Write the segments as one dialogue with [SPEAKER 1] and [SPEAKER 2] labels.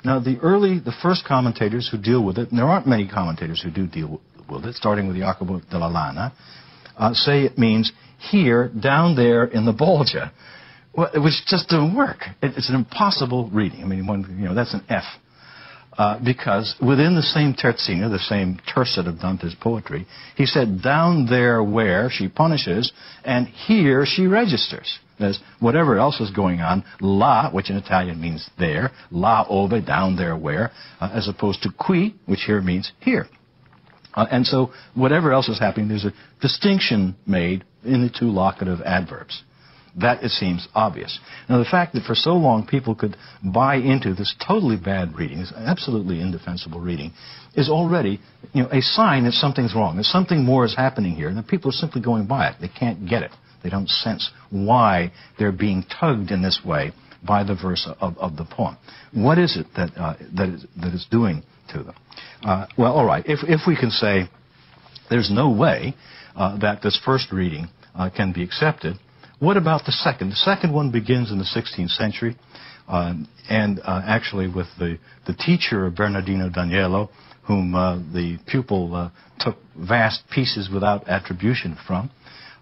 [SPEAKER 1] Now, the first commentators who deal with it, and there aren't many commentators who do deal with it, starting with Jacopo della Lana, say it means here, down there in the Bolgia, which just doesn't work. It's an impossible reading. I mean, that's an F. Because within the same terzina, the same tercet of Dante's poetry, he said, down there where she punishes, and here she registers. There's whatever else is going on, là, which in Italian means there, là ove, down there where, as opposed to qui, which here means here. And so whatever else is happening, there's a distinction made in the two locative adverbs. That, it seems, obvious. Now, the fact that for so long people could buy into this totally bad reading, this absolutely indefensible reading, is already, a sign that something's wrong, that something more is happening here, and that people are simply going by it. They can't get it. They don't sense why they're being tugged in this way by the verse of the poem. What is it that is doing to them? Well, all right, if we can say there's no way that this first reading can be accepted, what about the second? The second one begins in the 16th century, and actually with the teacher of Bernardino Daniello, whom the pupil took vast pieces without attribution from.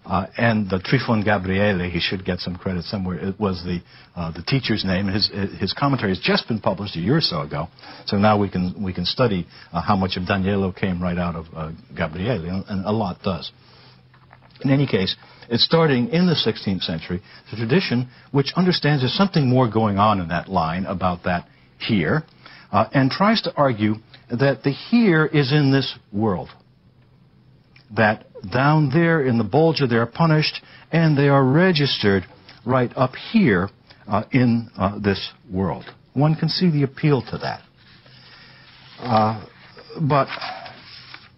[SPEAKER 1] And the Trifon Gabriele, he should get some credit somewhere. It was the teacher's name. His commentary has just been published a year or so ago. So now we can study how much of Daniello came right out of Gabriele, and a lot does. In any case, it's starting in the 16th century, the tradition which understands there's something more going on in that line about that here, and tries to argue that the here is in this world. That down there in the Bolgia they are punished, and they are registered right up here in this world. One can see the appeal to that. But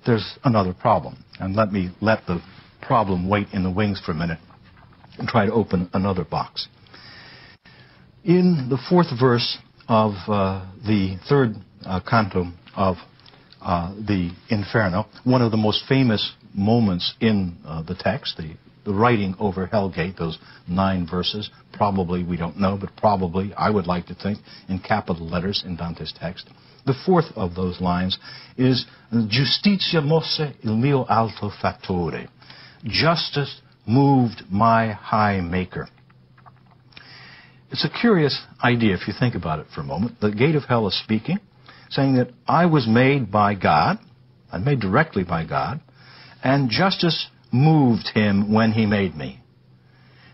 [SPEAKER 1] there's another problem, and let me let the problem wait in the wings for a minute and try to open another box. In the fourth verse of the third canto of the Inferno, one of the most famous moments in the text, the writing over Hellgate, those 9 verses, probably, we don't know, but probably, I would like to think, in capital letters in Dante's text. The fourth of those lines is Giustizia mosse il mio alto fattore. Justice moved my high maker. It's a curious idea if you think about it for a moment. The gate of hell is speaking, saying that I was made by God, I'm made directly by God, and justice moved him when he made me.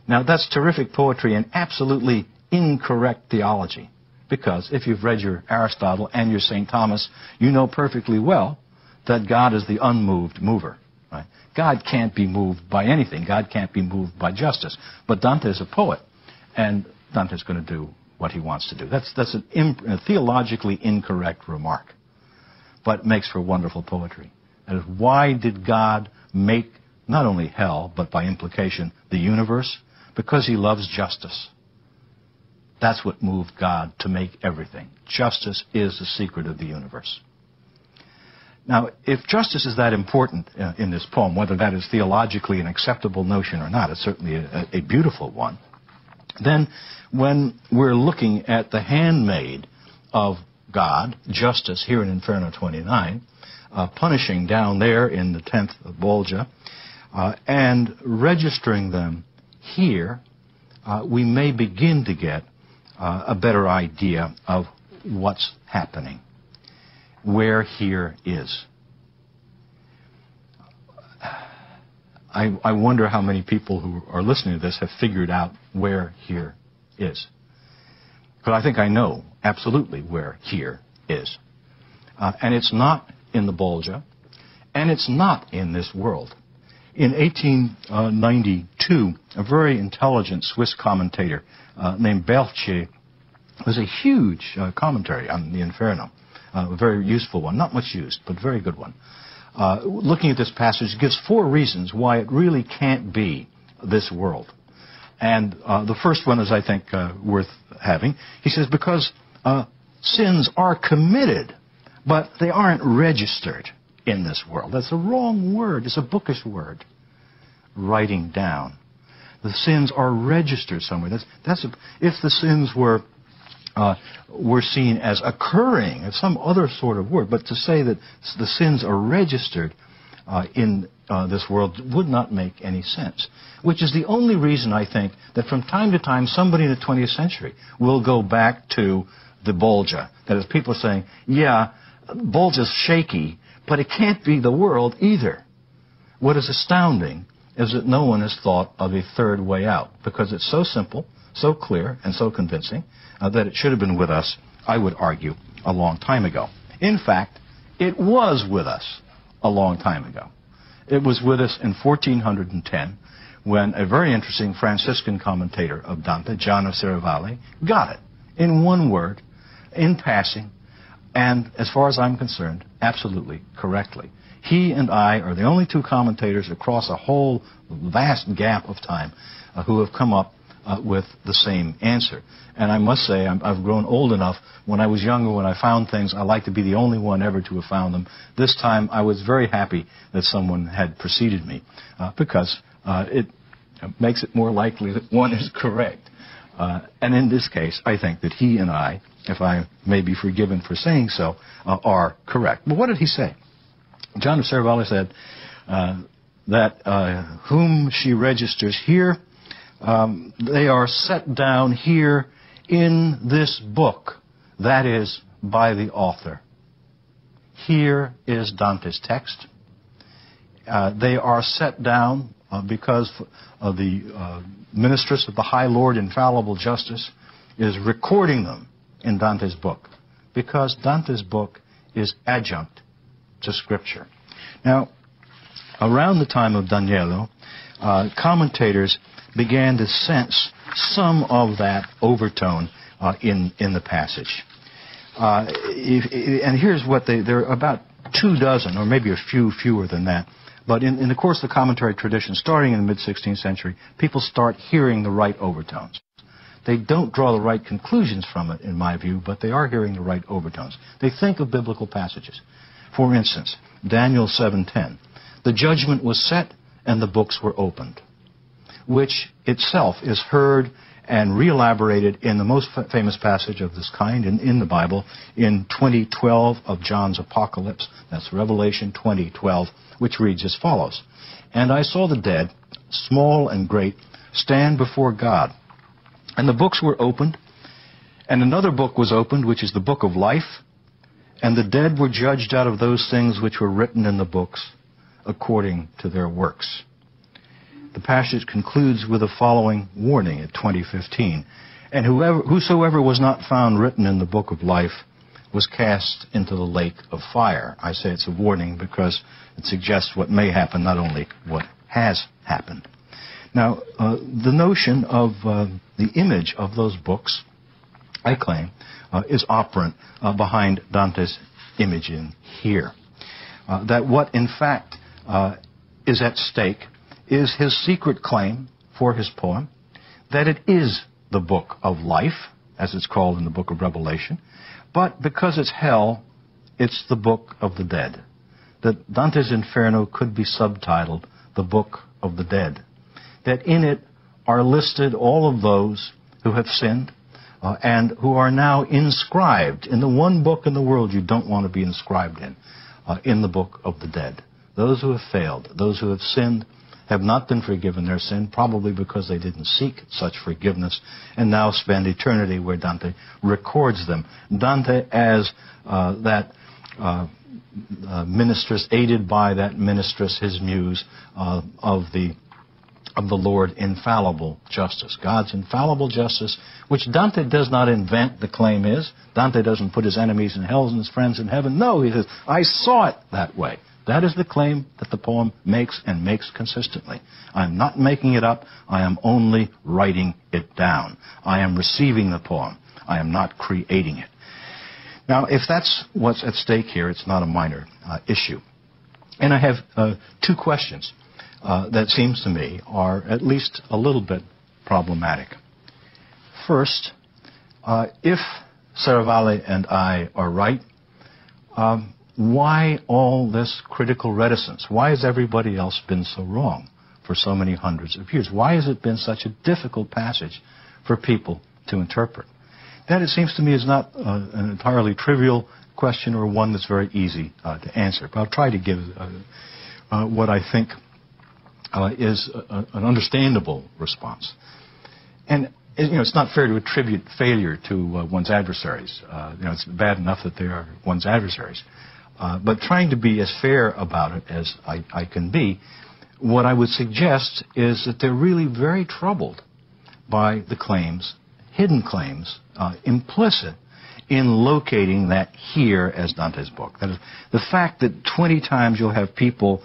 [SPEAKER 1] Now that's terrific poetry and absolutely incorrect theology, because if you've read your Aristotle and your St. Thomas, you know perfectly well that God is the unmoved mover. Right? God can't be moved by anything. God can't be moved by justice. But Dante is a poet, and Dante's going to do what he wants to do. That's a theologically incorrect remark, but makes for wonderful poetry. That is, why did God make not only hell, but by implication the universe? Because he loves justice. That's what moved God to make everything. Justice is the secret of the universe. Now, if justice is that important in this poem, whether that is theologically an acceptable notion or not, it's certainly a beautiful one, then when we're looking at the handmaid of God, justice, here in Inferno 29, punishing down there in the 10th Bolgia, and registering them here, we may begin to get a better idea of what's happening, where here is. I wonder how many people who are listening to this have figured out where here is. Because I think I know absolutely where here is. And it's not in the Bolgia, and it's not in this world. In 1892, a very intelligent Swiss commentator named Berthier was a huge commentary on the Inferno, a very useful one, not much used, but very good one. Looking at this passage, gives 4 reasons why it really can't be this world. And the first one is, I think, worth having. He says, because sins are committed, but they aren't registered in this world. That's a wrong word. It's a bookish word. Writing down. The sins are registered somewhere. If the sins were were seen as occurring, as some other sort of word. But to say that the sins are registered in this world would not make any sense. Which is the only reason, I think, that from time to time somebody in the 20th century will go back to the Bolgia. That is, people are saying, yeah, Bolgia's shaky, but it can't be the world either. What is astounding is that no one has thought of a third way out, because it's so simple, so clear, and so convincing that it should have been with us, I would argue, a long time ago. In fact, it was with us a long time ago. It was with us in 1410, when a very interesting Franciscan commentator of Dante, John of Serravalle, got it in one word, in passing, and as far as I'm concerned, absolutely correctly. He and I are the only two commentators across a whole vast gap of time who have come up with the same answer. And I must say, I've grown old enough. When I was younger, when I found things, I liked to be the only one ever to have found them. This time, I was very happy that someone had preceded me, because it makes it more likely that one is correct. And in this case, I think that he and I, if I may be forgiven for saying so, are correct. But what did he say? John of Serravalle said that whom she registers here, they are set down here in this book, that is, by the author. Here is Dante's text. They are set down because the ministress of the High Lord, Infallible Justice, is recording them in Dante's book, because Dante's book is adjunct to Scripture. Now, around the time of Daniello, commentators began to sense some of that overtone in the passage. And here's what there are about 24, or maybe a few fewer than that. But in the course of the commentary tradition, starting in the mid-16th century, people start hearing the right overtones. They don't draw the right conclusions from it, in my view, but they are hearing the right overtones. They think of biblical passages. For instance, Daniel 7:10, the judgment was set and the books were opened, which itself is heard and re-elaborated in the most famous passage of this kind in the Bible, in 20:12 of John's Apocalypse. That's Revelation 20:12, which reads as follows: And I saw the dead, small and great, stand before God. And the books were opened, and another book was opened, which is the book of life, and the dead were judged out of those things which were written in the books according to their works. The passage concludes with the following warning at 20:15. And whosoever was not found written in the book of life was cast into the lake of fire. I say it's a warning because it suggests what may happen, not only what has happened. Now, the notion of the image of those books, I claim, is operant behind Dante's image in here. That what, in fact, is at stake is his secret claim for his poem, that it is the book of life, as it's called in the book of Revelation, but because it's hell, it's the book of the dead. That Dante's Inferno could be subtitled the book of the dead. That in it are listed all of those who have sinned and who are now inscribed in the one book in the world you don't want to be inscribed in the book of the dead. Those who have failed, those who have sinned, have not been forgiven their sin, probably because they didn't seek such forgiveness, and now spend eternity where Dante records them. Dante as that ministress, aided by that ministress, his muse, of the Lord, infallible justice. God's infallible justice, which Dante does not invent, the claim is. Dante doesn't put his enemies in hell and his friends in heaven. No, he says, I saw it that way. That is the claim that the poem makes, and makes consistently. I am not making it up. I am only writing it down. I am receiving the poem. I am not creating it. Now, if that's what's at stake here, it's not a minor issue. And I have two questions that seems to me are at least a little bit problematic. First, if Serravalle and I are right, why all this critical reticence? Why has everybody else been so wrong for so many hundreds of years? Why has it been such a difficult passage for people to interpret? That, it seems to me, is not an entirely trivial question or one that's very easy to answer. But I'll try to give what I think is an understandable response. And it's not fair to attribute failure to one's adversaries. It's bad enough that they are one's adversaries. But trying to be as fair about it as I can be, what I would suggest is that they're really very troubled by the claims, hidden claims, implicit in locating that here as Dante's book. That is, the fact that 20 times you'll have people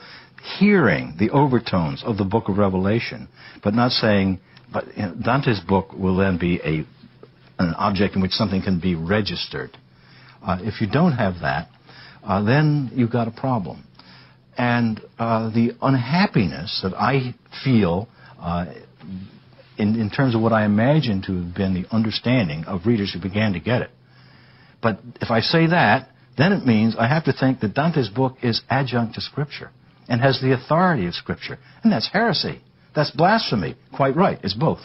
[SPEAKER 1] hearing the overtones of the book of Revelation, but not saying, but Dante's book will then be an object in which something can be registered. If you don't have that, then you've got a problem. And the unhappiness that I feel in terms of what I imagine to have been the understanding of readers who began to get it. But if I say that, then it means I have to think that Dante's book is adjunct to Scripture and has the authority of Scripture. And that's heresy. That's blasphemy. Quite right. It's both.